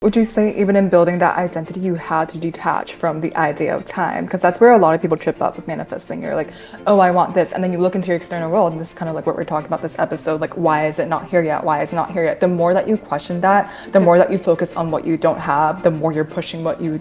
Would you say even in building that identity, you had to detach from the idea of time? Because that's where a lot of people trip up with manifesting. You're like, oh, I want this. And then you look into your external world, and this is kind of like what we're talking about this episode. Like, why is it not here yet? Why is it not here yet? The more that you question that, the more that you focus on what you don't have, the more you're pushing what you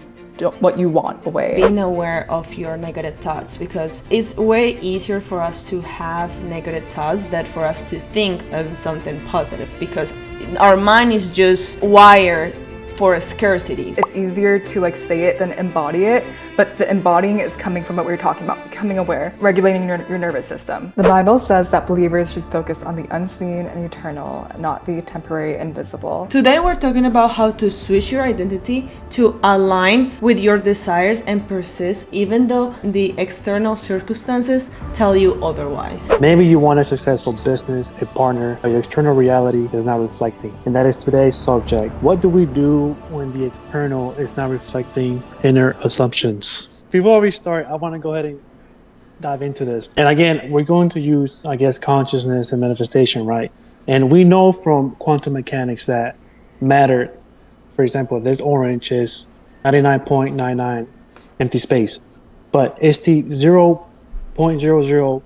want away. Being aware of your negative thoughts, because it's way easier for us to have negative thoughts than for us to think of something positive, because our mind is just wired for a scarcity. It's easier to like say it than embody it, but the embodying is coming from what we were talking about, becoming aware, regulating your nervous system. The Bible says that believers should focus on the unseen and eternal, not the temporary and visible. Today we're talking about how to switch your identity to align with your desires and persist even though the external circumstances tell you otherwise. Maybe you want a successful business, a partner, but your external reality is not reflecting. And that is today's subject. What do we do when the external is not reflecting inner assumptions? Before we start, I want to go ahead and dive into this. And again, we're going to use, I guess, consciousness and manifestation, right? And we know from quantum mechanics that matter, for example, this orange is 99.99 empty space, but it's the 0.00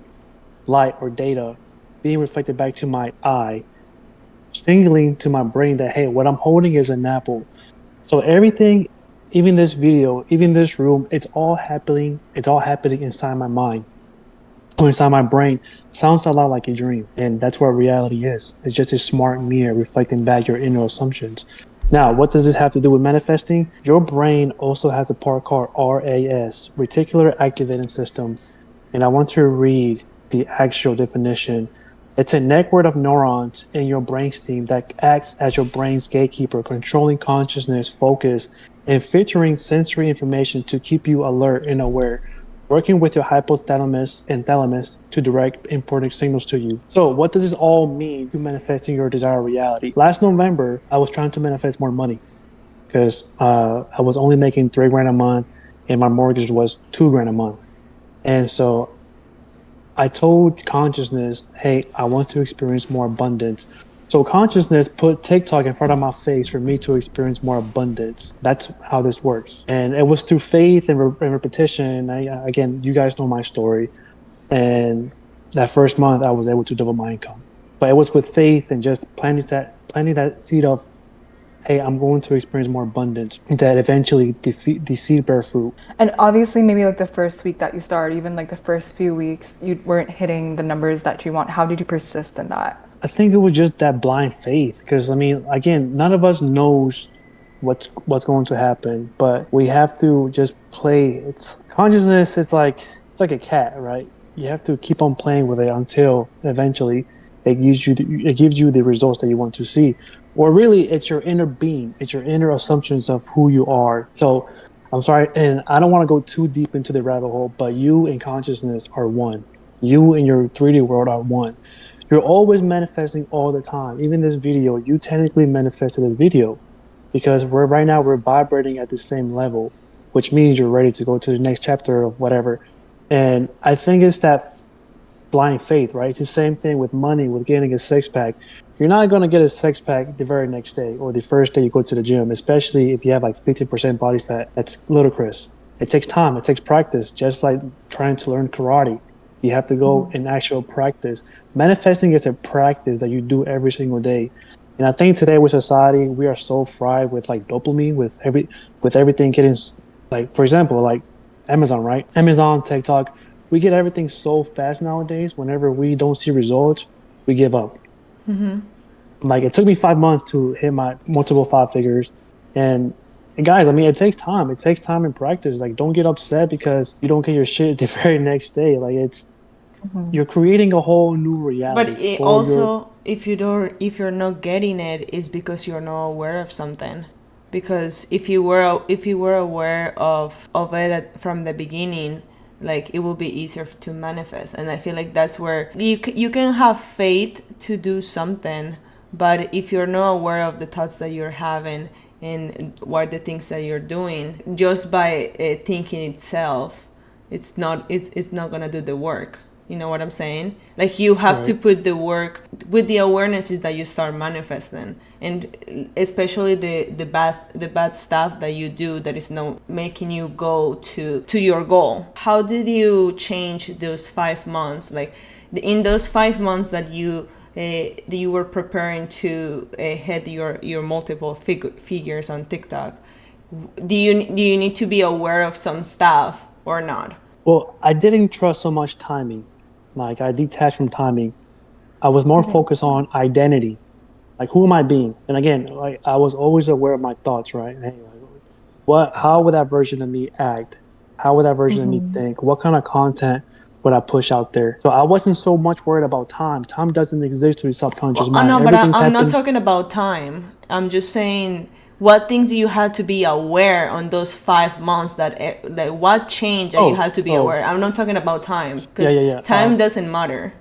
light or data being reflected back to my eye, signaling to my brain that, hey, what I'm holding is an apple. So everything, even this video, even this room, it's all happening inside my mind or inside my brain. Sounds a lot like a dream. And that's what reality is. It's just a smart mirror reflecting back your inner assumptions. Now, what does this have to do with manifesting? Your brain also has a part called RAS, Reticular Activating System. And I want to read the actual definition. It's a network of neurons in your brainstem that acts as your brain's gatekeeper, controlling consciousness, focus, and filtering sensory information to keep you alert and aware, working with your hypothalamus and thalamus to direct important signals to you. So what does this all mean to manifesting your desired reality? Last November, I was trying to manifest more money because I was only making $3,000 a month and my mortgage was $2,000 a month. And so I told consciousness, hey, I want to experience more abundance. So consciousness put TikTok in front of my face for me to experience more abundance. That's how this works. And it was through faith and repetition. Again, you guys know my story. And that first month, I was able to double my income. But it was with faith and just planting that seed of, hey, I'm going to experience more abundance, that eventually the seed bear fruit. And obviously, maybe like the first week that you started, even like the first few weeks, you weren't hitting the numbers that you want. How did you persist in that? I think it was just that blind faith, because I mean, again, none of us knows what's going to happen, but we have to just play. It's consciousness. It's like a cat, right? You have to keep on playing with it until eventually it gives you the results that you want to see. Or really, it's your inner being. It's your inner assumptions of who you are. So I'm sorry, and I don't want to go too deep into the rabbit hole, but you and consciousness are one. You and your 3D world are one. You're always manifesting all the time. Even this video, you technically manifested this video because right now we're vibrating at the same level, which means you're ready to go to the next chapter of whatever. And I think it's that blind faith, right? It's the same thing with money, with getting a six-pack. You're not going to get a six-pack the very next day or the first day you go to the gym, especially if you have like 50% body fat. That's ludicrous. It takes time. It takes practice, just like trying to learn karate. You have to go in actual practice. Manifesting is a practice that you do every single day. And I think today with society, we are so fried with like dopamine, with everything getting, like, for example, like Amazon, right? Amazon, TikTok, we get everything so fast nowadays. Whenever we don't see results, we give up. Like, it took me 5 months to hit my multiple five figures. And guys, I mean, it takes time. It takes time and practice. Like, don't get upset because you don't get your shit the very next day. Like, you're creating a whole new reality. But it also, if you're not getting it, is because you're not aware of something. Because if you were aware of it from the beginning, like, it will be easier to manifest. And I feel like that's where you can have faith to do something, but if you're not aware of the thoughts that you're having and what the things that you're doing, just by thinking itself, it's not gonna do the work. You know what I'm saying? Like you have to Right. put the work with the awareness is that you start manifesting, and especially the bad stuff that you do that is not making you go to your goal. How did you change those 5 months? Like in those 5 months that you were preparing to hit your multiple figures on TikTok. Do you need to be aware of some stuff or not? Well, I didn't trust so much timing. Like I detached from timing. I was more focused on identity. Like who am I being? And again, like I was always aware of my thoughts, right? Hey, like, how would that version of me act? How would that version of me think? What kind of content would I push out there? So I wasn't so much worried about time. Time doesn't exist to the subconscious Well, mind. no, but Everything's I'm not happened. talking about time. I'm just saying what things you had to be aware on those 5 months that what change that you Oh, had to be oh, aware. I'm not talking about time yeah, because yeah, yeah. time doesn't matter.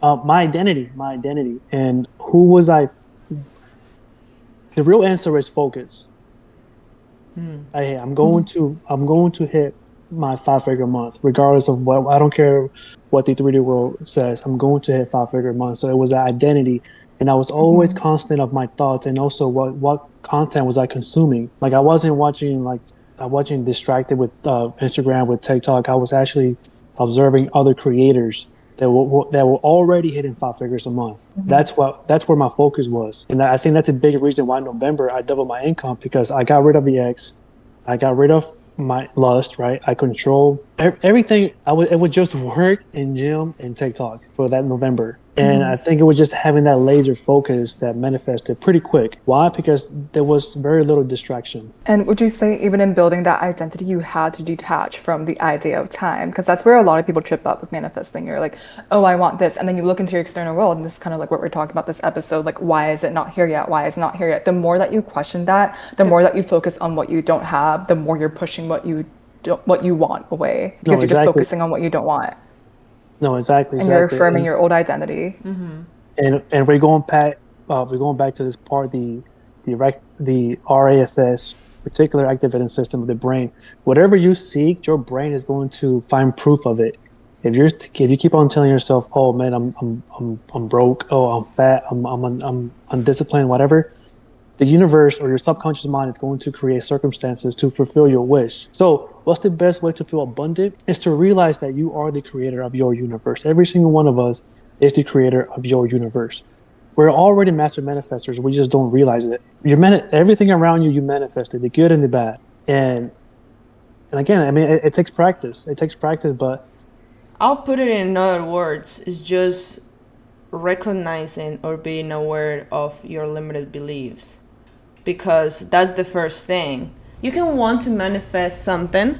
My identity, and who was I? The real answer is focus. I'm going to hit my 5 figure month, regardless of what. I don't care what the 3D world says. I'm going to hit 5 figure month. So it was that identity, and I was always constant of my thoughts, and also what content was I consuming. Like I wasn't watching I wasn't distracted with Instagram, with TikTok. I was actually observing other creators that were already hitting 5 figures a month. That's where my focus was, and I think that's a big reason why in November I doubled my income, because I got rid of the X, I got rid of my lust, right? I controlled everything. It was just work and gym and TikTok for that November. And I think it was just having that laser focus that manifested pretty quick. Why? Because there was very little distraction. And would you say even in building that identity, you had to detach from the idea of time? Because that's where a lot of people trip up with manifesting. You're like, oh, I want this. And then you look into your external world, and this is kind of like what we're talking about this episode. Like, why is it not here yet? Why is it not here yet? The more that you question that, the more that you focus on what you don't have, the more you're pushing what you want away, No, because you're just exactly. focusing on what you don't want. No, exactly, And you're exactly. affirming your old identity. And we're going back to this part, the RASS, reticular activating system of the brain. Whatever you seek, your brain is going to find proof of it. If you keep on telling yourself, "Oh man, I'm broke. Oh, I'm fat. I'm undisciplined. Whatever," the universe or your subconscious mind is going to create circumstances to fulfill your wish. So, what's the best way to feel abundant? Is to realize that you are the creator of your universe. Every single one of us is the creator of your universe. We're already master manifestors. We just don't realize it. Everything around you, you manifested, the good and the bad. And again, I mean, it takes practice. It takes practice, but I'll put it in other words. It's just recognizing or being aware of your limited beliefs, because that's the first thing. You can want to manifest something,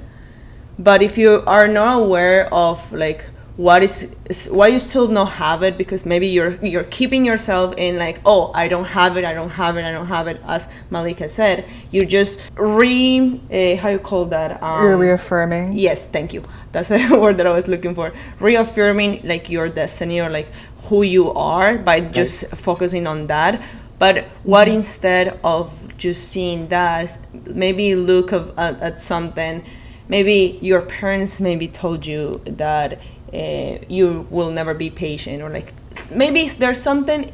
but if you are not aware of like why you still not have it, because maybe you're keeping yourself in like, oh, I don't have it, I don't have it, I don't have it, as Malika said, you just how you call that, You're reaffirming. yes, thank you, that's the word that I was looking for, reaffirming like your destiny or like who you are by just focusing on that. But what instead of just seeing that, maybe look at something. Maybe your parents maybe told you that you will never be patient, or like maybe there's something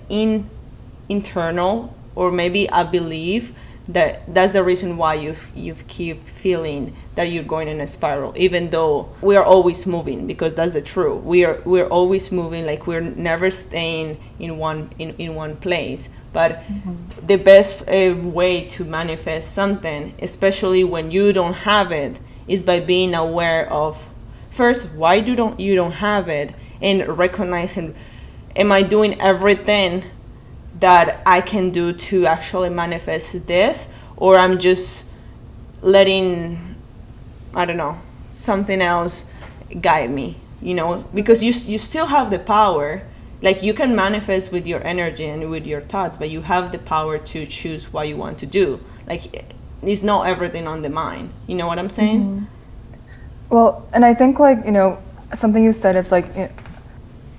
internal, or maybe a belief that's the reason why you keep feeling that you're going in a spiral, even though we are always moving, because that's the truth. We're always moving, like we're never staying in one place. But the best way to manifest something, especially when you don't have it, is by being aware of first why you don't have it, and recognizing, am I doing everything that I can do to actually manifest this, or I'm just letting, I don't know, something else guide me, because you still have the power. Like you can manifest with your energy and with your thoughts, but you have the power to choose what you want to do. Like it's not everything on the mind. You know what I'm saying? Well, and I think like, something you said is like,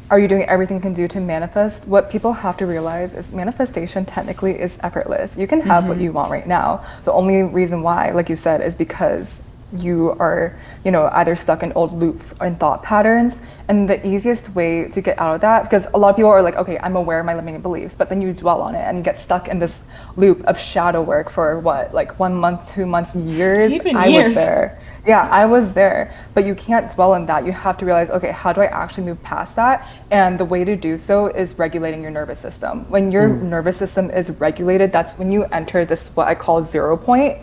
are you doing everything you can do to manifest? What people have to realize is manifestation technically is effortless. You can have what you want right now. The only reason why, like you said, is because you are, either stuck in old loop and thought patterns. And the easiest way to get out of that, because a lot of people are like, okay, I'm aware of my limiting beliefs, but then you dwell on it and you get stuck in this loop of shadow work for what, like 1 month, 2 months, years. Even I was years. there. Yeah, I was there, but you can't dwell on that. You have to realize, okay, how do I actually move past that? And the way to do so is regulating your nervous system. When your nervous system is regulated, that's when you enter this, what I call 0 point,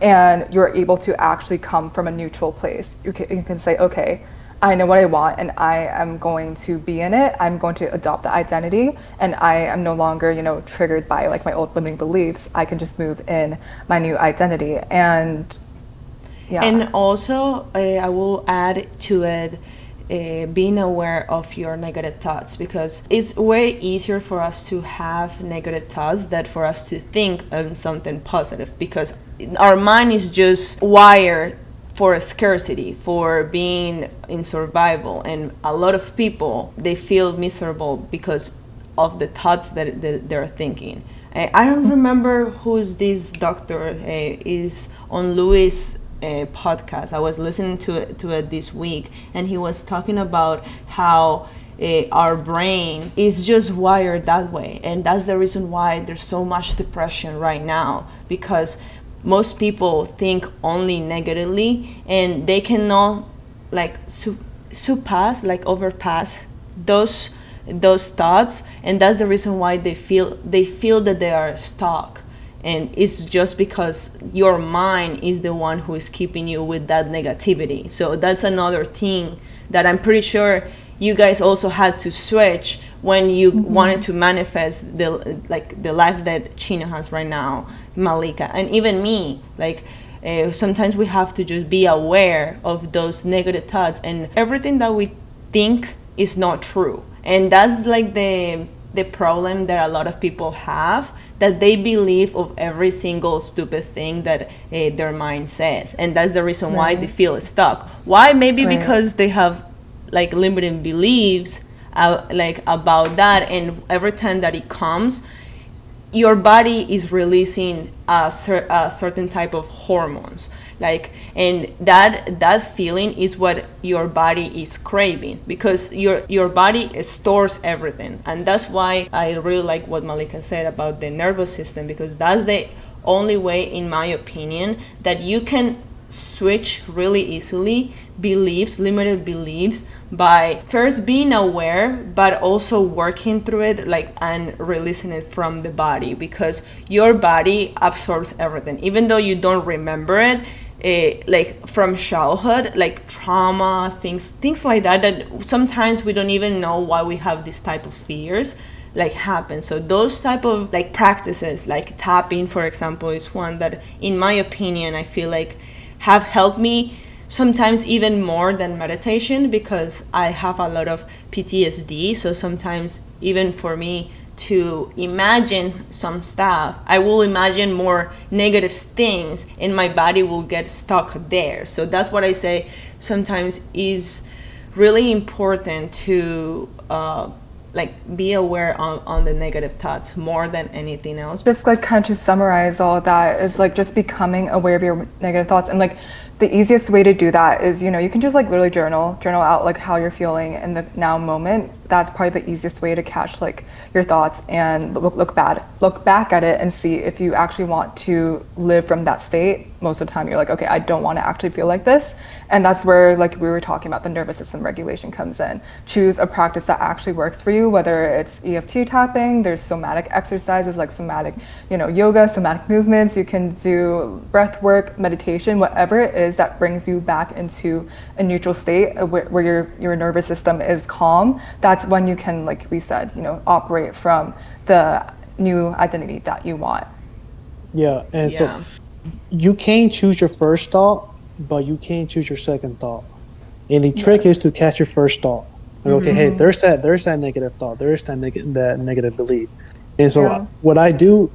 and you're able to actually come from a neutral place. You can say, okay, I know what I want and I am going to be in it. I'm going to adopt the identity and I am no longer, triggered by like my old limiting beliefs. I can just move in my new identity. And yeah. And also, I will add to it being aware of your negative thoughts, because it's way easier for us to have negative thoughts than for us to think on something positive, because our mind is just wired for a scarcity, for being in survival. And a lot of people, they feel miserable because of the thoughts that they're thinking. I don't remember who's this doctor is on Louis' podcast. I was listening to it this week, and he was talking about how our brain is just wired that way, and that's the reason why there's so much depression right now, because most people think only negatively, and they cannot like surpass, like overpass those thoughts, and that's the reason why they feel that they are stuck. And it's just because your mind is the one who is keeping you with that negativity. So that's another thing that I'm pretty sure you guys also had to switch when you wanted to manifest the life that Chino has right now, Malika, and even me. Sometimes we have to just be aware of those negative thoughts, and everything that we think is not true. And that's like the problem that a lot of people have, that they believe of every single stupid thing that their mind says, and that's the reason why they feel stuck. Why? Maybe because they have like limiting beliefs about that, and every time that it comes, your body is releasing a certain type of hormones, and that feeling is what your body is craving, because your body stores everything. And that's why I really like what Malika said about the nervous system, because that's the only way, in my opinion, that you can switch really easily limited beliefs, by first being aware but also working through it, and releasing it from the body, because your body absorbs everything, even though you don't remember it, from childhood, like trauma, things like that sometimes we don't even know why we have this type of fears happen. So those type of practices, like tapping, for example, is one that, in my opinion, I feel like have helped me sometimes even more than meditation, because I have a lot of PTSD. So sometimes even for me to imagine some stuff, I will imagine more negative things and my body will get stuck there. So that's what I say sometimes is really important to be aware on the negative thoughts more than anything else. Just kind of to summarize all of that is just becoming aware of your negative thoughts. And the easiest way to do that is, you can just literally journal out how you're feeling in the now moment. That's probably the easiest way to catch your thoughts and look back at it and see if you actually want to live from that state. Most of the time you're okay, I don't want to actually feel like this. And that's where we were talking about, the nervous system regulation comes in. Choose a practice that actually works for you, whether it's EFT tapping, there's somatic exercises like somatic, yoga, somatic movements. You can do breath work, meditation, whatever it is that brings you back into a neutral state where your nervous system is calm. That's when you can, like we said, operate from the new identity that you want. Yeah, and so you can choose your first thought, but you can't choose your second thought. And the trick is to catch your first thought. Okay, hey, there's that negative thought, there's that negative belief. And so what I do,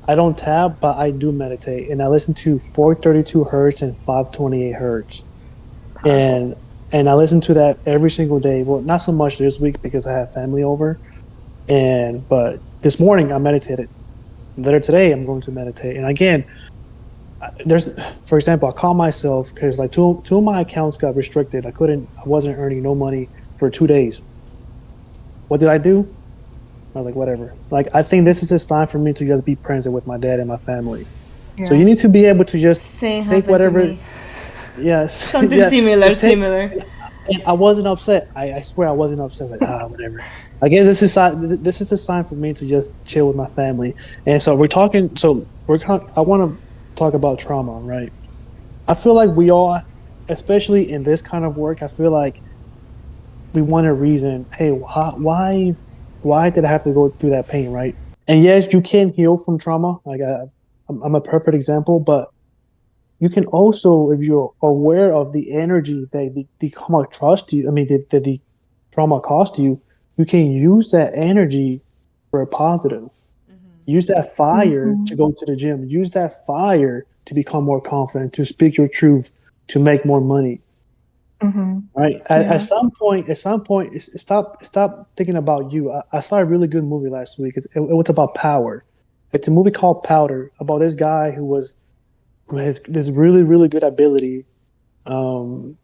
I don't tap, but I do meditate, and I listen to 432 hertz and 528 hertz. And I listen to that every single day. Well, not so much this week because I have family over. But this morning I meditated. Later today I'm going to meditate. And again, there's, for example, I call myself because like two of my accounts got restricted. I wasn't earning no money for 2 days. What did I do? I was like, whatever. Like, I think this is a sign for me to just be present with my dad and my family. So Yeah. you need to be able to just Same take happened to whatever. me. Yes, Something yeah, similar, just take. similar. And I wasn't upset. I swear I wasn't upset. I was like, whatever. I guess this is a sign for me to just chill with my family. And so we're talking. I want to talk about trauma, right? I feel like we all, especially in this kind of work, I feel like we want a reason. Hey, why did I have to go through that pain, right? And yes, you can heal from trauma. I'm a perfect example, but you can also, if you're aware of the energy that the trauma cost you, I mean, that the trauma cost you, you can use that energy for a positive. Use that fire to Mm-hmm. go to the gym. Use that fire to become more confident, to speak your truth, to make more money. Mm-hmm. Right. Yeah. At some point, stop thinking about you. I saw a really good movie last week. It was about power. It's a movie called Powder about this guy who has this really good ability um,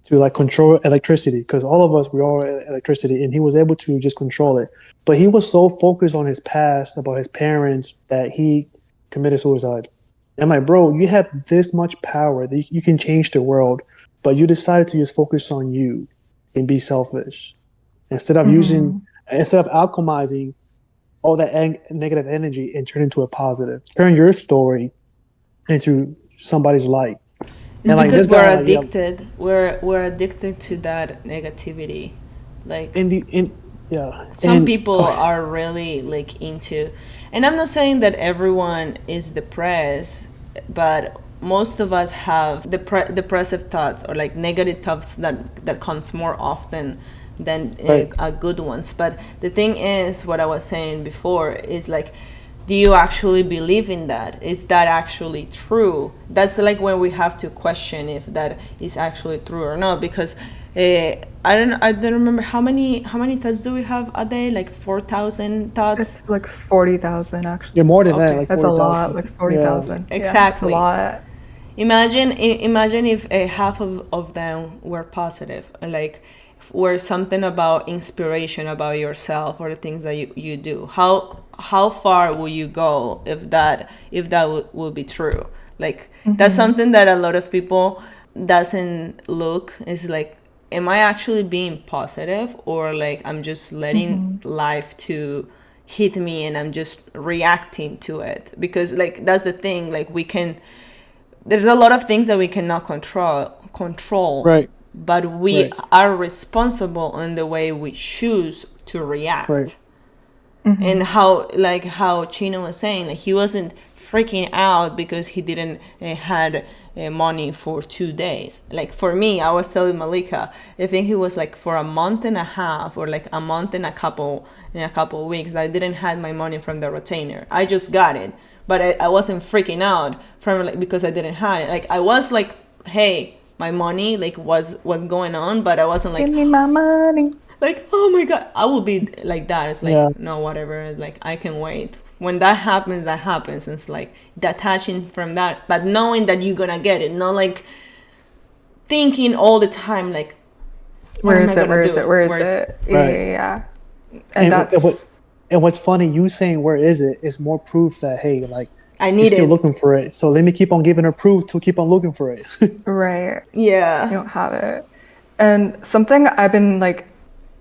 to like control electricity because all of us we all electricity, and he was able to just control it. But he was so focused on his past about his parents that he committed suicide. And I'm like, bro, you have this much power that you can change the world, but you decided to just focus on you and be selfish instead of using Mm-hmm. instead of alchemizing all that negative energy and turn into a positive. Turn your story into somebody's light. It's And like because this we're guy, like yeah, addicted. We're addicted to that negativity. Like in yeah, some and people oh, are really like into, and I'm not saying that everyone is depressed, but most of us have depressive thoughts or like negative thoughts that comes more often than right, good ones. But the thing is, what I was saying before is like, do you actually believe in that? Is that actually true? That's like when we have to question if that is actually true or not. Because I don't remember how many thoughts do we have a day? Like 4,000 thoughts. It's like 40,000 actually. you're more than that, Okay, like That's a 40,000. lot, like Yeah, 40,000. Yeah, it's a exactly. lot. Imagine if half of them were positive, like were something about inspiration about yourself or the things that you do. How far will you go if that would be true? Like that's Mm-hmm. something that a lot of people doesn't look is like, am I actually being positive, or like I'm just letting Mm-hmm. life to hit me and I'm just reacting to it? Because like that's the thing, like we can, there's a lot of things that we cannot control, right, but we right, are responsible in the way we choose to right, react. And Mm-hmm. how Chino was saying, like he wasn't freaking out because he didn't had money for 2 days. Like for me, I was telling Malika, I think he was like for a month and a half or like a month and a couple of weeks that I didn't have my money from the retainer. I just got it, but I wasn't freaking out from like because I didn't have it. Like I was like, hey, my money like was going on, but I wasn't Give like me my money. like, oh my god, I will be like that. It's yeah, like, no, whatever, like I can wait. When that happens, that happens. It's like detaching from that, but knowing that you're gonna get it, not like thinking all the time like, what Where am I is it? gonna Where is do, it? Where is where's it? Yeah, right. yeah, yeah. And And what that's and what's funny, you saying where is it is more proof that hey, like I she's need still it. looking for it. So let me keep on giving her proof to keep on looking for it. right. Yeah. You don't have it. And something I've been like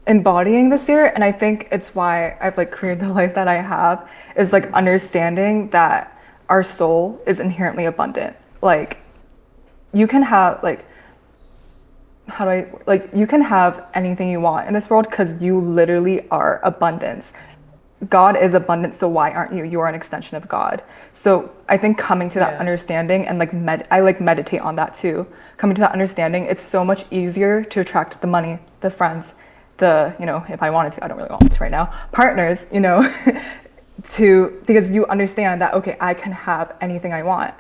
embodying this year, and I think it's why I've like created the life that I have, is like understanding that our soul is inherently abundant. Like you can have like how do I like you can have anything you want in this world because you literally are abundance. God is abundant, so why aren't you? You are an extension of God. So I think coming to that Yeah. understanding and like I like meditate on that too. Coming to that understanding, it's so much easier to attract the money, the friends, the, if I wanted to, I don't really want to right now, partners, to because you understand that okay, I can have anything I want.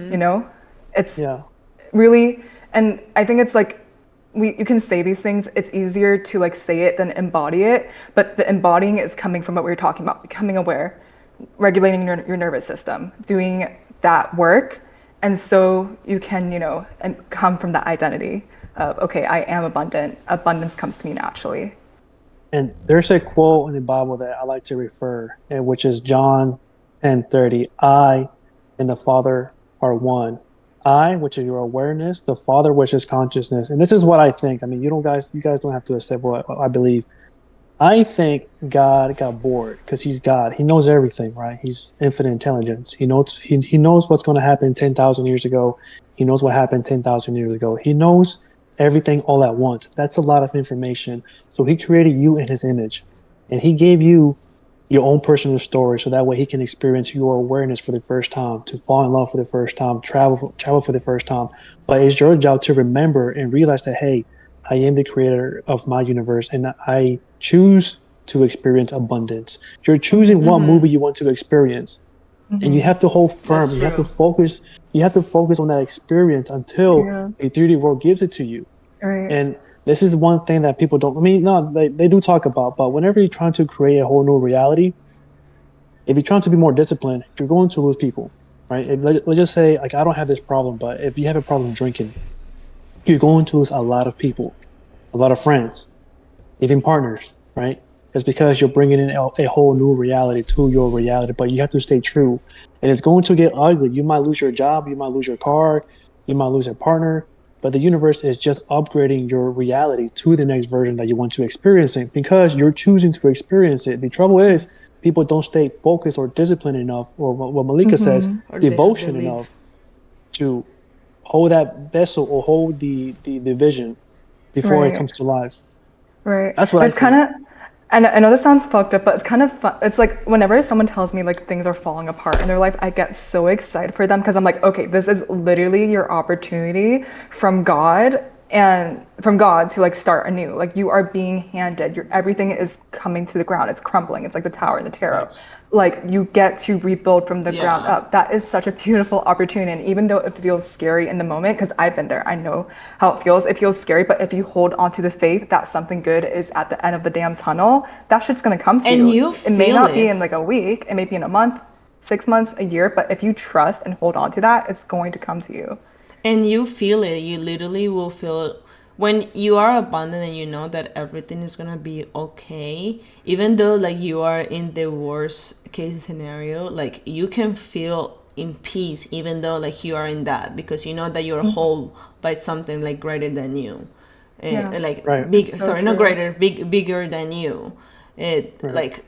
You know? It's Yeah, really, and I think it's like you can say these things, it's easier to like say it than embody it, but the embodying is coming from what we were talking about, becoming aware, regulating your nervous system, doing that work, And so you can, and come from that identity of, okay, I am abundant. Abundance comes to me naturally. And there's a quote in the Bible that I like to refer, and which is John 10:30. I and the Father are one. I, which is your awareness, the Father, which is consciousness. And this is what I think. I mean, you guys don't have to accept what I believe. I think God got bored because he's God. He knows everything, right? He's infinite intelligence. He knows what's going to happen 10,000 years ago. He knows what happened 10,000 years ago. He knows everything all at once. That's a lot of information. So he created you in his image, and he gave you your own personal story so that way he can experience your awareness for the first time, to fall in love for the first time, travel for the first time. But it's your job to remember and realize that, hey, I am the creator of my universe and I choose to experience abundance. You're choosing what movie you want to experience, and you have to hold firm. That's true. You have to focus on that experience until Yeah. the 3D world gives it to you. Right. And this is one thing that people don't, I mean, no, they do talk about, but whenever you're trying to create a whole new reality, if you're trying to be more disciplined, you're going to lose people, right? Let's just say, like, I don't have this problem, but if you have a problem drinking, you're going to lose a lot of people, a lot of friends, even partners, right? It's because you're bringing in a whole new reality to your reality, but you have to stay true. And it's going to get ugly. You might lose your job, you might lose your car, you might lose a partner, but the universe is just upgrading your reality to the next version that you want to experience it because you're choosing to experience it. The trouble is, people don't stay focused or disciplined enough, or what Malika says, Or they have devotion belief. enough to hold that vessel or hold the vision before it Right. comes to life. Right. That's what And I it's kind think. of, and I know this sounds fucked up, but it's kind of fun. It's like whenever someone tells me like things are falling apart in their life, I get so excited for them because I'm like, okay, this is literally your opportunity from God and from God to like start anew. Like you are being handed, your everything is coming to the ground. It's crumbling. It's like the tower in the tarot. Facts. Like you get to rebuild from the ground Yeah. up. That is such a beautiful opportunity. And even though it feels scary in the moment, because I've been there, I know how it feels scary. But if you hold on to the faith that something good is at the end of the damn tunnel, that shit's gonna come to And you. you It may feel not be in it. like a week, it may be in a month, 6 months, a year, but if you trust and hold on to that, it's going to come to you. And you feel it. You literally will feel it. When you are abundant and you know that everything is gonna be okay, even though like you are in the worst case scenario, like you can feel in peace even though like you are in that because you know that you're whole by something like greater than you. Yeah, Like Right. big, it's so sorry, not true. greater, bigger than you. It Right. like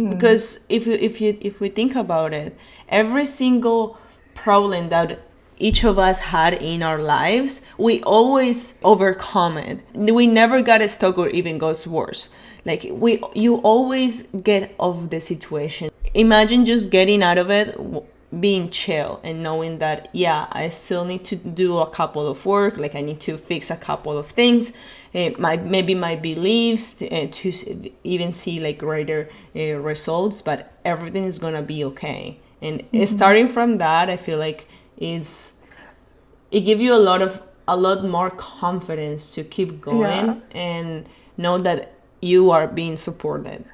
because if we think about it, every single problem that each of us had in our lives, we always overcome it. We never got stuck or even goes worse. Like you always get off the situation. Imagine just getting out of it, being chill and knowing that yeah, I still need to do a couple of work. Like I need to fix a couple of things, maybe my beliefs, to even see like greater results. But everything is gonna be okay. And starting from that, I feel like it's it gives you a lot more confidence to keep Yeah. going and know that you are being supported.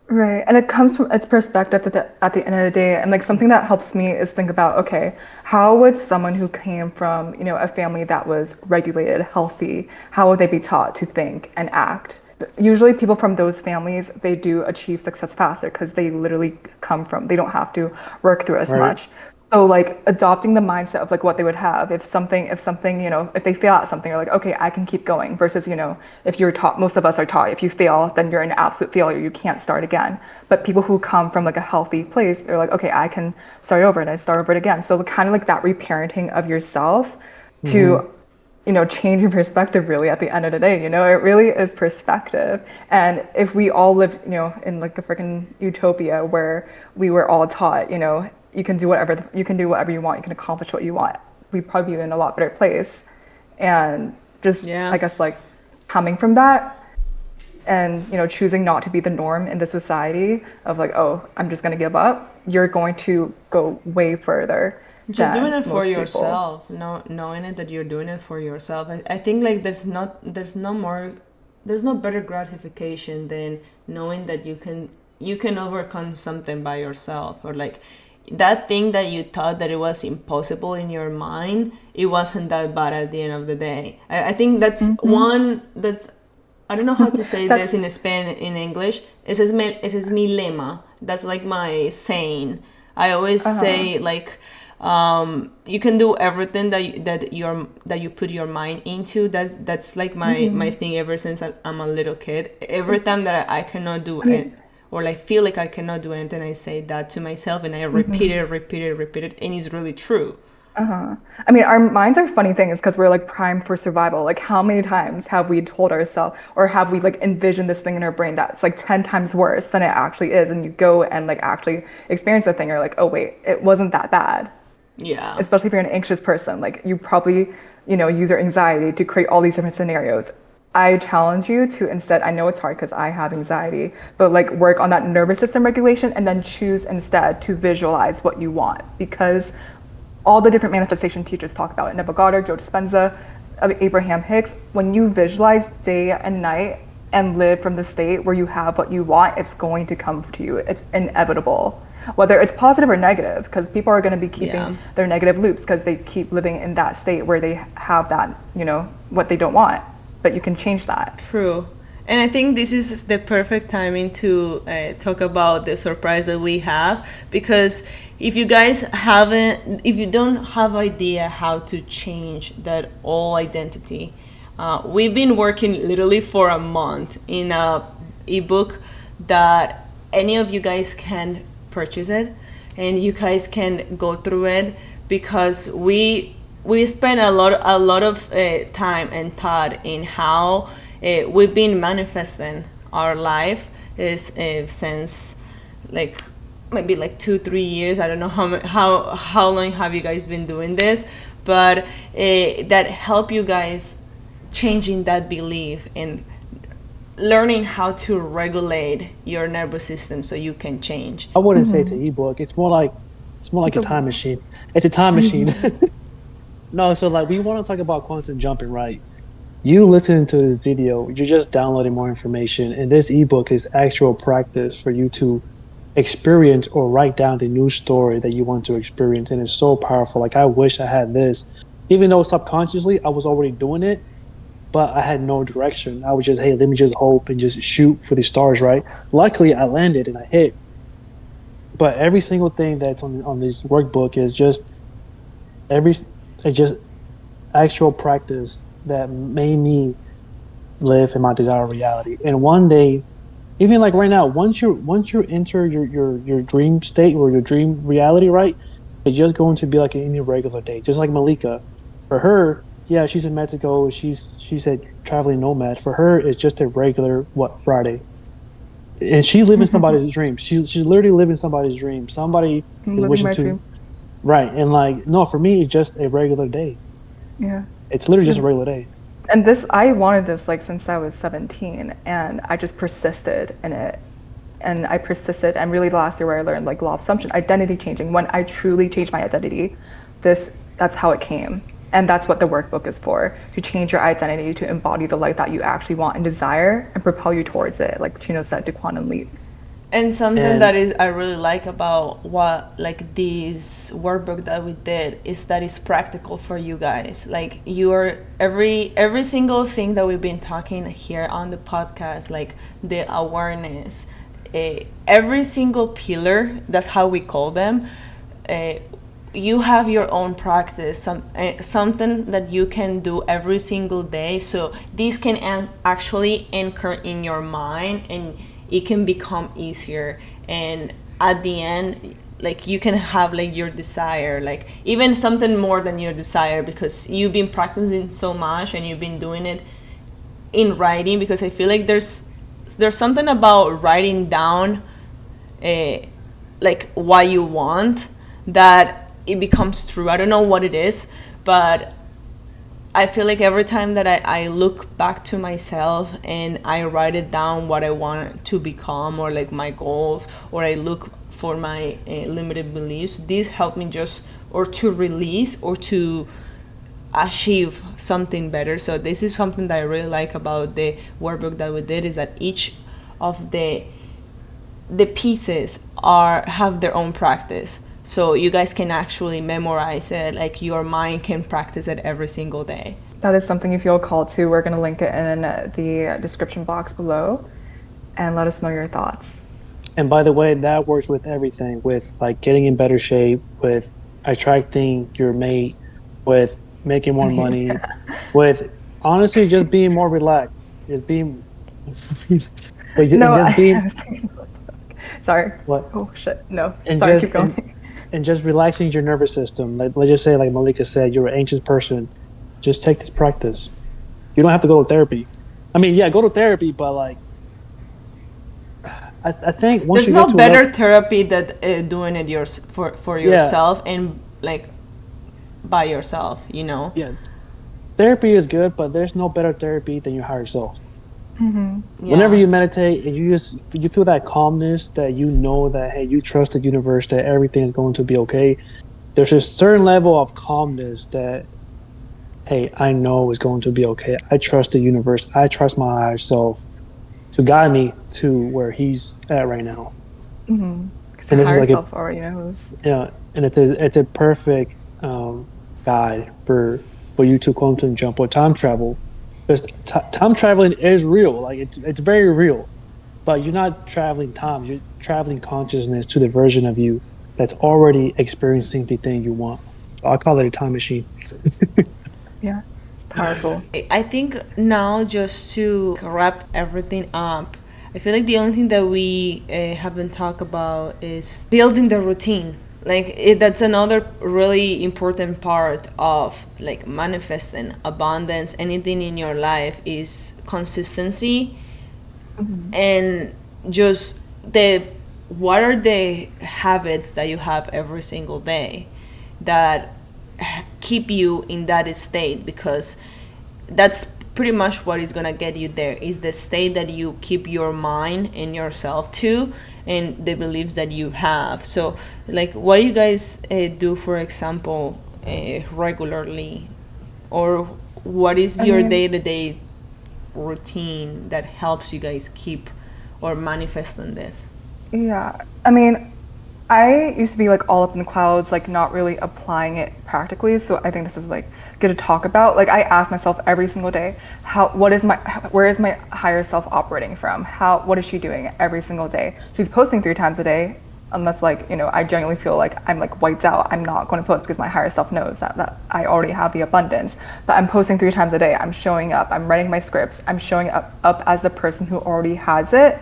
Right. And it comes from its perspective at the end of the day. And like something that helps me is think about, okay, how would someone who came from, a family that was regulated, healthy, how would they be taught to think and act? Usually people from those families, they do achieve success faster because they literally they don't have to work through as Right. much. So like adopting the mindset of like what they would have if they fail at something, you're like, okay, I can keep going versus, if you're taught, most of us are taught, if you fail, then you're an absolute failure. You can't start again. But people who come from like a healthy place, they're like, okay, I can start over and I start over it again. So kind of like that reparenting of yourself Hmm. to change your perspective really at the end of the day. It really is perspective. And if we all lived, in like a freaking utopia where we were all taught, you can do whatever you want, you can accomplish what you want, we'd probably be in a lot better place. And just, I Yeah. guess, like coming from that and, choosing not to be the norm in the society of like, oh, I'm just going to give up, you're going to go way further Just doing than it for most people. yourself, knowing it that you're doing it for yourself. I think like there's no better gratification than knowing that you can overcome something by yourself, or like that thing that you thought that it was impossible in your mind, it wasn't that bad at the end of the day. I think that's one that's, I don't know how to say this That's in Spanish, in English. Ese es mi lema. That's like my saying. I always say like, you can do everything that you put your mind into. That's like my thing ever since I'm a little kid. Every time that I cannot do I it, mean, or like feel like I cannot do anything, I say that to myself, and I repeat it, and it's really true. I mean, our minds are funny things because we're like primed for survival. Like, how many times have we told ourselves, or have we like envisioned this thing in our brain that's like 10 times worse than it actually is? And you go and like actually experience the thing, you're like, oh, wait, it wasn't that bad. Yeah, Especially if you're an anxious person, like you probably, use your anxiety to create all these different scenarios. I challenge you to instead, I know it's hard because I have anxiety, but like work on that nervous system regulation and then choose instead to visualize what you want, because all the different manifestation teachers talk about it. Neville Goddard, Joe Dispenza, Abraham Hicks. When you visualize day and night and live from the state where you have what you want, it's going to come to you. It's inevitable, whether it's positive or negative, because people are going to be keeping yeah. their negative loops because they keep living in that state where they have that, what they don't want. But you can change that. True. And I think this is the perfect timing to talk about the surprise that we have, because if you guys haven't, if you don't have idea how to change that old identity, we've been working literally for a month in a ebook that any of you guys can purchase it, and you guys can go through it, because we spend a lot of time and thought in how we've been manifesting our life is since like maybe like 2-3 years. I don't know how long have you guys been doing this, but that help you guys changing that belief and learning how to regulate your nervous system so you can change. I wouldn't say it's an ebook. It's more like a time machine. It's a time machine. No, so like we want to talk about quantum jumping, right? You listen to this video, you're just downloading more information, and this ebook is actual practice for you to experience or write down the new story that you want to experience. And it's so powerful. Like, I wish I had this, even though subconsciously I was already doing it, but I had no direction. I was just, hey, let me just hope and just shoot for the stars, right? Luckily, I landed and I hit. But every single thing that's on this workbook is just it's just actual practice that made me live in my desired reality. And one day, even like right now, once you enter your dream state or your dream reality, right, it's just going to be like any regular day. Just like Malika, for her, yeah, she's in Mexico. She's a traveling nomad. For her, it's just a regular Friday, and she's living somebody's dream. She's literally living somebody's dream. Somebody I'm is living wishing my to, dream. right? And like, no, for me, it's just a regular day. Yeah. It's literally just a regular day. And this, I wanted this like since I was 17, and I just persisted in it. And I persisted, and really last year where I learned like law of assumption, identity changing. When I truly changed my identity, that's how it came. And that's what the workbook is for, to change your identity, to embody the life that you actually want and desire and propel you towards it. Like Chino said, to quantum leap. And something And that is I really like about what like this workbook that we did is that it's practical for you guys. Like you're every single thing that we've been talking here on the podcast, like the awareness, every single pillar. That's how we call them. You have your own practice, something that you can do every single day. So this can actually anchor in your mind, and it can become easier. And at the end, like you can have like your desire, like even something more than your desire, because you've been practicing so much and you've been doing it in writing. Because I feel like there's something about writing down like what you want, that it becomes true. I don't know what it is, but I feel like every time that I look back to myself and I write it down what I want to become, or like my goals, or I look for my limited beliefs, these help me just or to release or to achieve something better. So this is something that I really like about the workbook that we did, is that each of the pieces have their own practice. so you guys can actually memorize it, like your mind can practice it every single day. That is something you feel called to. We're going to link it in the description box below and let us know your thoughts. And by the way, that works with everything, with like getting in better shape, with attracting your mate, with making more money, with honestly just being more relaxed, just being, No, and just being sorry. what, Oh shit. No, and sorry. just Keep going. and just relaxing your nervous system. Like let's just say, like Malika said, you're an anxious person. Just take this practice. You don't have to go to therapy. I mean, yeah, go to therapy, but like, I think once There's you get no to a level, better therapy than doing it for yeah, yourself and like by yourself, you know. yeah, therapy is good, but there's no better therapy than your higher self. Whenever Yeah. you meditate and you feel that calmness, that you know that hey, you trust the universe, that everything is going to be okay. There's a certain level of calmness that hey, I know is going to be okay. I trust the universe. I trust my higher self to guide me to where he's at right now. Because And our this is higher like a self already knows. yeah, and it's a perfect guide for you to quantum jump or time travel, because time traveling is real. Like it's very real, but you're not traveling time. You're traveling consciousness to the version of you that's already experiencing the thing you want. So I call it a time machine. Yeah, it's powerful. I think now, just to wrap everything up, I feel like the only thing that we haven't talked about is building the routine. Like that's another really important part of like manifesting abundance. Anything in your life is consistency, and just the what are the habits that you have every single day that keep you in that state, because that's pretty much what is gonna get you there, is the state that you keep your mind and yourself to, and the beliefs that you have. So like what do you guys do, for example, regularly, or what is I your mean, day-to-day routine that helps you guys keep or manifest on this? yeah. I mean, I used to be like all up in the clouds, like not really applying it practically. So I think this is like good to talk about. Like I ask myself every single day, where is my higher self operating from? What is she doing every single day? She's posting 3 times a day, unless like, I genuinely feel like I'm like wiped out. I'm not going to post because my higher self knows that I already have the abundance. But I'm posting 3 times a day. I'm showing up. I'm writing my scripts. I'm showing up as the person who already has it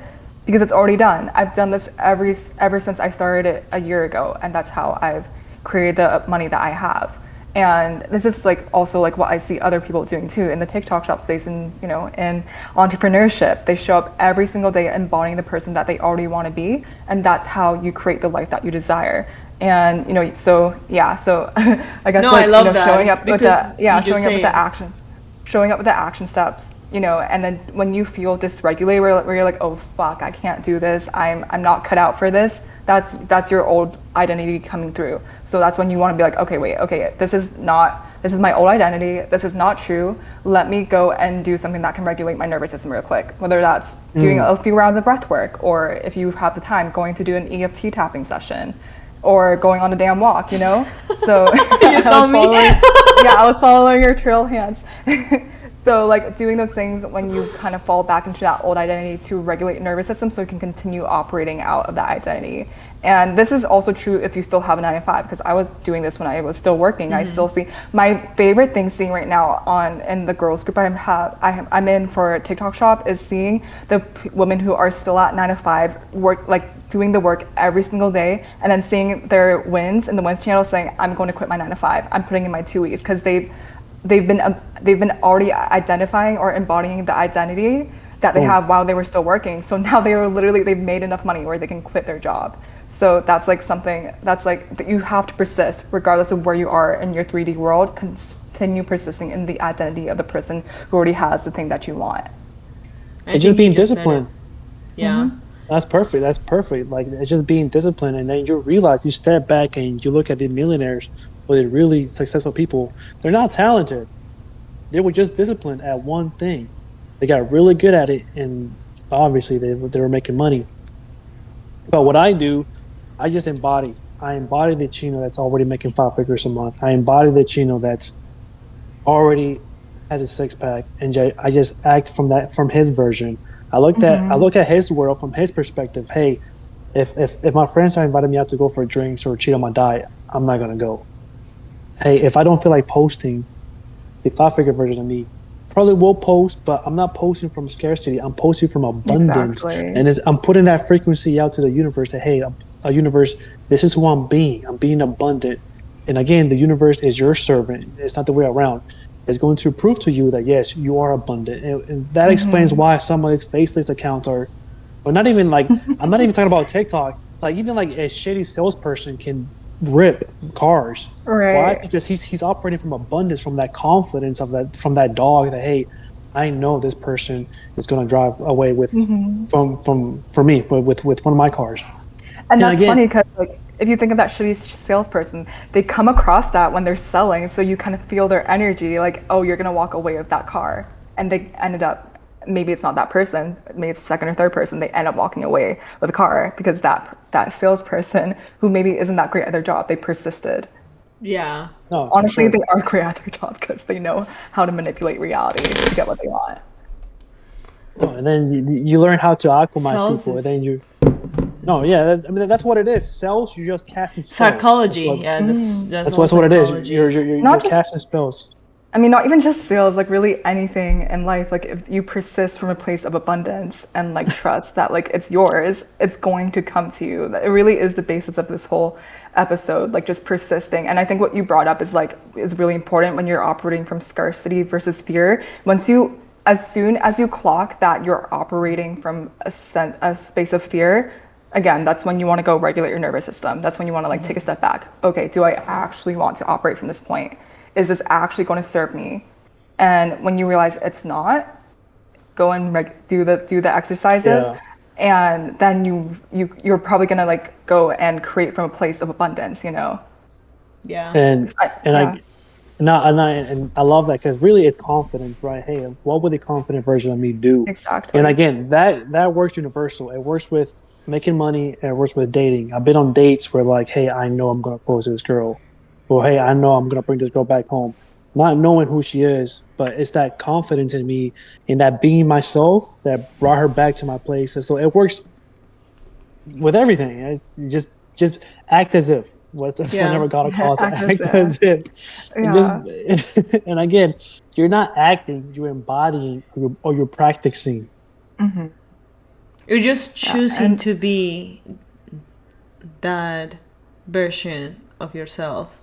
because it's already done. I've done this ever since I started it a year ago, and that's how I've created the money that I have. And this is like also like what I see other people doing too in the TikTok shop space, and in entrepreneurship. They show up every single day embodying the person that they already want to be, and that's how you create the life that you desire. And so yeah, so I guess No, I like love showing that up with the because you just showing up with the say, actions, showing up with the action steps, and then when you feel dysregulated, where you're like, oh fuck, I can't do this, I'm not cut out for this. That's your old identity coming through. So that's when you want to be like, okay, wait, okay, this is my old identity. This is not true. Let me go and do something that can regulate my nervous system real quick. Whether that's doing a few rounds of breath work, or if you have the time, going to do an EFT tapping session, or going on a damn walk. So you saw me. yeah, I was following your trail hands. So like doing those things when you kind of fall back into that old identity to regulate your nervous system so you can continue operating out of that identity. And this is also true if you still have a 9 to 5, because I was doing this when I was still working. I still see my favorite thing seeing right now in the girls group I'm in for TikTok shop is seeing the women who are still at 9 to 5s work, like doing the work every single day, and then seeing their wins in the wins channel saying, I'm going to quit my 9 to 5. I'm putting in my 2 weeks, because they've been already identifying or embodying the identity that they have while they were still working. So now they've made enough money where they can quit their job. So that's like something that's like that you have to persist regardless of where you are in your 3D world. Continue persisting in the identity of the person who already has the thing that you want. It's just being disciplined. Yeah. That's perfect. That's perfect. Like it's just being disciplined, and then you realize you step back and you look at the millionaires or the really successful people. They're not talented. They were just disciplined at one thing. They got really good at it, and obviously they were making money. But what I do, I just embody. I embody the Chino that's already making 5 figures a month. I embody the Chino that's already has a six pack, and I just act from his version. I look at his world from his perspective. Hey, if my friends are inviting me out to go for drinks or cheat on my diet, I'm not gonna go. Hey, if I don't feel like posting, the 5 figure version of me probably will post, but I'm not posting from scarcity. I'm posting from abundance, Exactly. and I'm putting that frequency out to the universe. That hey, a universe, this is who I'm being. I'm being abundant, and again, the universe is your servant. It's not the way around. It's going to prove to you that yes, you are abundant, and that explains why some of these faceless accounts are, or not even like I'm not even talking about TikTok. Like even like a shitty salesperson can rip cars. Why? Right. Because he's operating from abundance, from that confidence of that from that dog that hey, I know this person is going to drive away with from for me with one of my cars. And And that's again, funny because, like, if you think of that shitty salesperson, they come across that when they're selling, so you kind of feel their energy, like, oh, you're gonna walk away with that car, and they ended up, maybe it's not that person, maybe it's the second or third person, they end up walking away with a car because that salesperson who maybe isn't that great at their job, they persisted. Yeah. no, for Honestly, they sure. are great at their job because they know how to manipulate reality to get what they want. No, and then you learn how to alchemize Sales people, and is then you no, yeah, I mean that's what it is. Cells, you're just casting spells. psychology. Yeah, that's all That's what it is. psychology. You're Not just casting spells. I mean, not even just sales, like really anything in life. Like if you persist from a place of abundance and like trust that like it's yours, it's going to come to you. It really is the basis of this whole episode, like just persisting. And I think what you brought up is really important when you're operating from scarcity versus fear. As soon as you clock that you're operating from a space of fear, again, that's when you want to go regulate your nervous system. That's when you want to like take a step back. Okay, do I actually want to operate from this point? Is this actually going to serve me? And when you realize it's not, go and do the exercises, Yeah, and then you're probably gonna like go and create from a place of abundance. Yeah. and and Yeah, I love that because really it's confidence, right? Hey, what would the confident version of me do? And exactly. again, that works universal. It works with making money. And it works with dating. I've been on dates where like, hey, I know I'm gonna propose to this girl, or hey, I know I'm gonna bring this girl back home, not knowing who she is, but it's that confidence in me, in that being myself that brought her back to my place. And so it works with everything. Just act as if. Yeah. Whenever God calls it, Act as act if. as if, and just Yeah. and again, you're not acting, you're embodying or you're practicing. You're just Yeah. choosing And to be that version of yourself,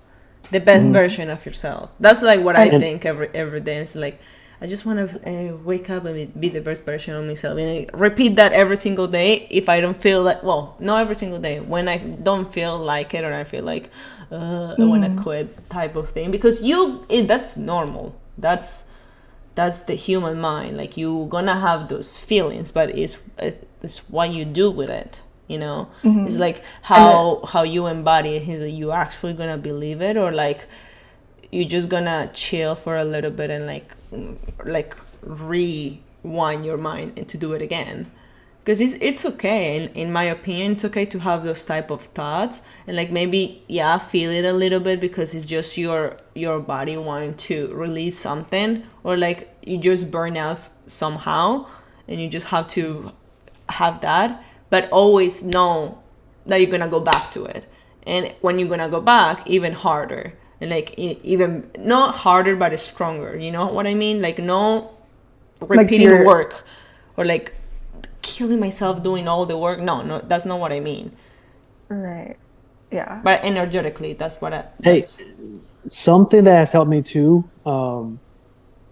the best version of yourself. That's like what I and And think every day. It's like I just want to wake up and be the best version of myself, and I repeat that every single day. If I don't feel like, well, not every single day. When I don't feel like it, or I feel like I want to quit, type of thing. Because that's normal. That's the human mind. Like you gonna have those feelings, but it's what you do with it. It's like and the, how you embody it. You actually gonna believe it, or like you're just gonna chill for a little bit and like rewind your mind and to do it again. Because it's okay, in my opinion, it's okay to have those type of thoughts, and like maybe, yeah, feel it a little bit, because it's just your body wanting to release something, or like you just burn out somehow, and you just have to have that, but always know that you're gonna go back to it. And when you're gonna go back, even harder, and like even not harder but stronger, you know what I mean? Like no like to repeating your work, or like killing myself doing all the work. No, that's not what I mean. right. Yeah. But energetically, that's what hey, that's something that has helped me too.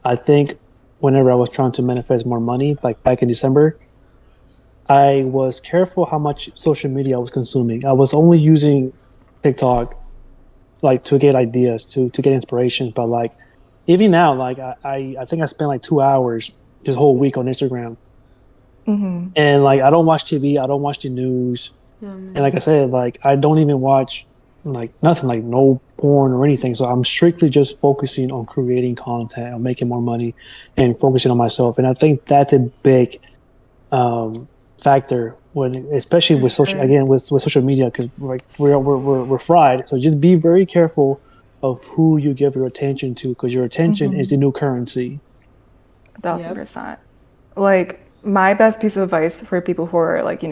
I think whenever I was trying to manifest more money, like back in December, I was careful how much social media I was consuming. I was only using TikTok like to get ideas, to get inspiration. But like even now, like I think I spent like 2 hours this whole week on Instagram. And like I don't watch TV, I don't watch the news. And like I said, like I don't even watch like nothing, like no porn or anything. So I'm strictly just focusing on creating content, on making more money and focusing on myself. And I think that's a big um factor when, especially For with social, sure. again with social media, because like we're fried. So just be very careful of who you give your attention to, because your attention is the new currency. 1000%. Like my best piece of advice for people who are like,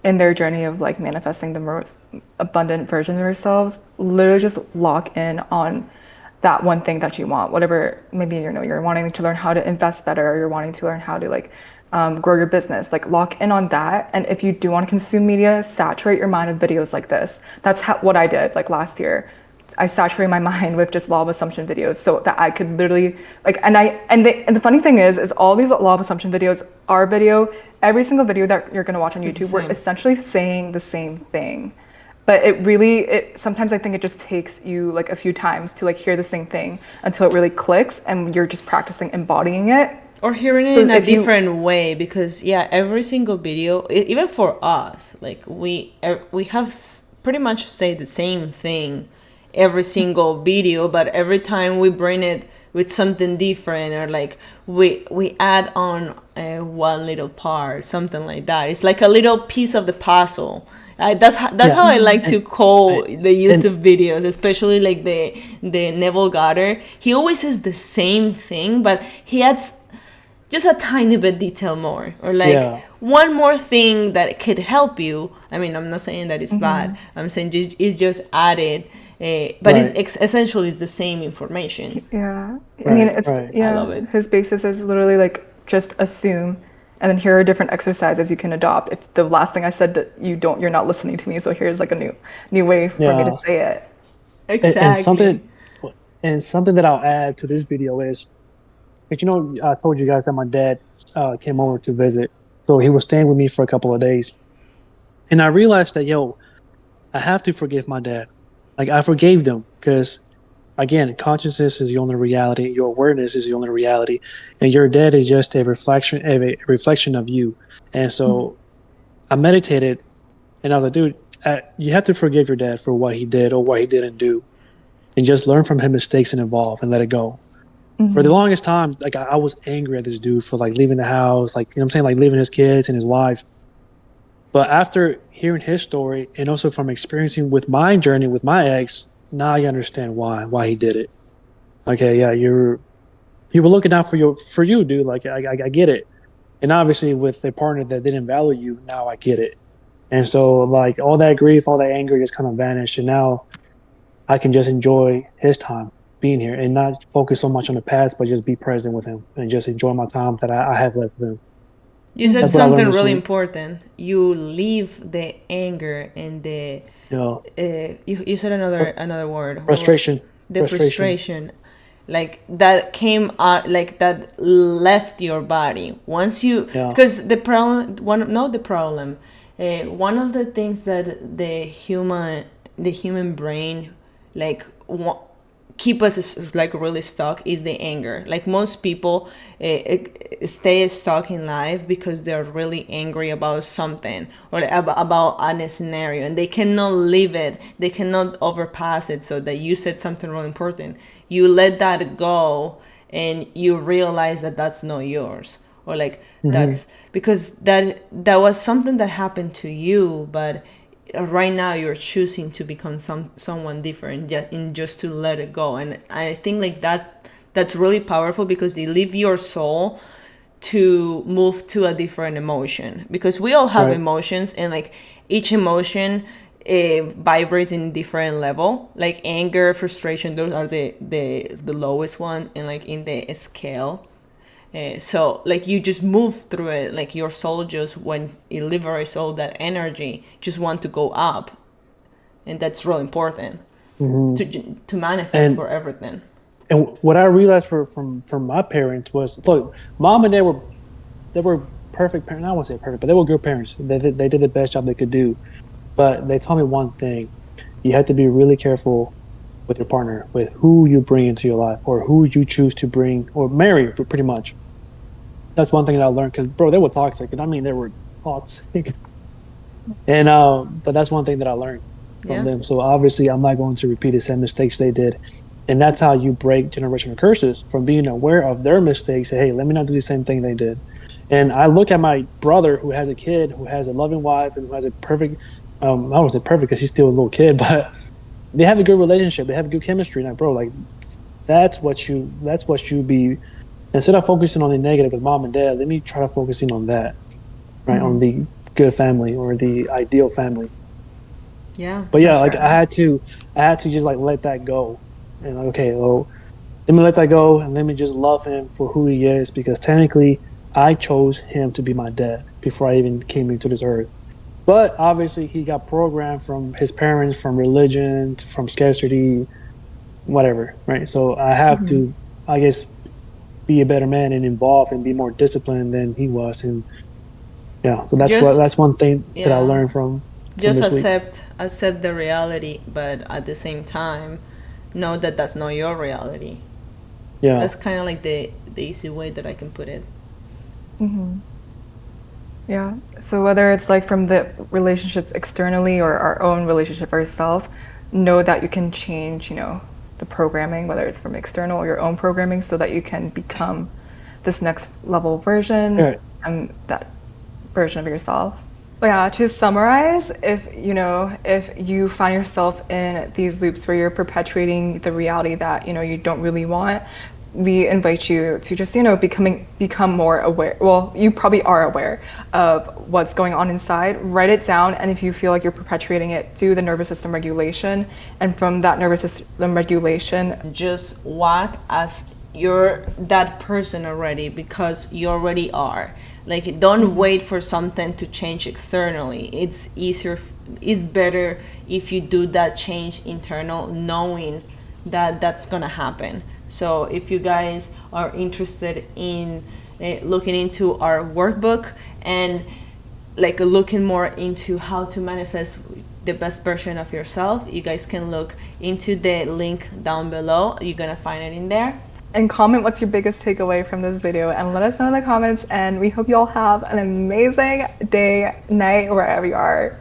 in their journey of like manifesting the most abundant version of themselves, literally just lock in on that one thing that you want. Whatever, maybe you're wanting to learn how to invest better, or you're wanting to learn how to like grow your business. Like lock in on that. And if you do want to consume media, saturate your mind with videos like this. That's what I did like last year. I saturate my mind with just law of assumption videos so that I could literally like and the funny thing is all these law of assumption videos, our video, every single video that you're gonna watch on It's the YouTube, we're same. essentially saying the same thing. But it sometimes I think it just takes you like a few times to like hear the same thing until it really clicks and you're just practicing embodying it. Or hearing it So in a if you different way, because yeah, every single video, even for us, like we have pretty much say the same thing every single video, but every time we bring it with something different, or like we add on one little part, something like that. It's like a little piece of the puzzle. That's Yeah, how I like to and call the and YouTube videos, especially like the Neville Goddard. He always says the same thing, but he adds just a tiny bit detail more, or like yeah, one more thing that could help you. I mean, I'm not saying that it's bad. I'm saying it's just added, but right, essentially it's the same information. yeah. I mean right, it's right. I love yeah, it. his basis is literally like just assume and then here are different exercises you can adopt. If the last thing I said that you're not listening to me, so here's like a new way for me to Yeah, say it. and Exactly. something that I'll add to this video is, because I told you guys that my dad came over to visit, so he was staying with me for a couple of days, and I realized that I have to forgive my dad. Like I forgave them because again, consciousness is the only reality. Your awareness is the only reality, and your dad is just a reflection of you. And so I meditated, and I was like, dude, you have to forgive your dad for what he did or what he didn't do, and just learn from his mistakes and evolve and let it go. For the longest time, like I was angry at this dude for like leaving the house, like what I'm saying, like leaving his kids and his wife. But after hearing his story and also from experiencing with my journey with my ex, now I understand why he did it. Okay, yeah, you were looking out for you, dude. Like I get it. And obviously with a partner that didn't value you, now I get it. And so like all that grief, all that anger just kind of vanished, and now I can just enjoy his time being here and not focus so much on the past, but just be present with him and just enjoy my time that I have left with him. You said That's what I learned something this really week. important. You leave the anger and the You know, you said another word. What was frustration, the frustration. frustration? Like that came out, like that left your body once you, Yeah. because the problem, one, not the problem, one of the things that the human brain like keep us like really stuck is the anger. Like most people stay stuck in life because they're really angry about something, or about a scenario, and they cannot leave it, they cannot overpass it. So that you said something really important, you let that go, and you realize that that's not yours, or like Hmm. that's because that was something that happened to you, but right now you're choosing to become someone different, just to let it go. And I think like that's really powerful, because they leave your soul to move to a different emotion, because we all have Right. emotions, and like each emotion vibrates in different level. Like anger, frustration, those are the lowest one, and like in the scale. So like you just move through it, like your soul, just when it liberates all that energy, just want to go up. And that's really important Hmm. to manifest And for everything. what I realized from my parents was, look, mom and dad they were perfect parents. I won't say perfect, but they were good parents. They did the best job they could do. But they taught me one thing: you have to be really careful with your partner, with who you bring into your life, or who you choose to bring or marry. Pretty much, that's one thing that I learned. Because bro, they were toxic, and I mean they were toxic. And but that's one thing that I learned from Yeah. them. So obviously, I'm not going to repeat the same mistakes they did. And that's how you break generational curses, from being aware of their mistakes. Say, hey, let me not do the same thing they did. And I look at my brother who has a kid, who has a loving wife, and who has a perfect, I don't say perfect because he's still a little kid, but they have a good relationship. They have good chemistry. And like, bro, like that's what you be, instead of focusing on the negative with mom and dad, let me try to focusing on that, right? On the good family or the ideal family. Yeah, But for yeah, like sure. I had to just like let that go. And like, okay, well, let me let that go and let me just love him for who he is because technically I chose him to be my dad before I even came into this earth. But obviously he got programmed from his parents, from religion, from scarcity, whatever, right? So I have to, I guess, be a better man and involved and be more disciplined than he was. And yeah, so Just that's one thing that I yeah, learned from just this week. accept the reality, but at the same time, know that that's not your reality. Yeah. That's kind of like the easy way that I can put it. Yeah. So whether it's like from the relationships externally or our own relationship ourselves, know that you can change, the programming, whether it's from external or your own programming, so that you can become this next level version All right. and that version of yourself. But yeah, to summarize, if you find yourself in these loops where you're perpetuating the reality that, you don't really want, we invite you to just, become more aware. Well, you probably are aware of what's going on inside. Write it down, and if you feel like you're perpetuating it, do the nervous system regulation. And from that nervous system regulation, Just walk as you're that person already, because you already are. Like, don't wait for something to change externally. It's easier, it's better if you do that change internal, knowing that that's gonna happen. So if you guys are interested in looking into our workbook and like looking more into how to manifest the best version of yourself, you guys can look into the link down below. You're gonna find it in there. and comment what's your biggest takeaway from this video, and let us know in the comments. And we hope you all have an amazing day, night, wherever you are.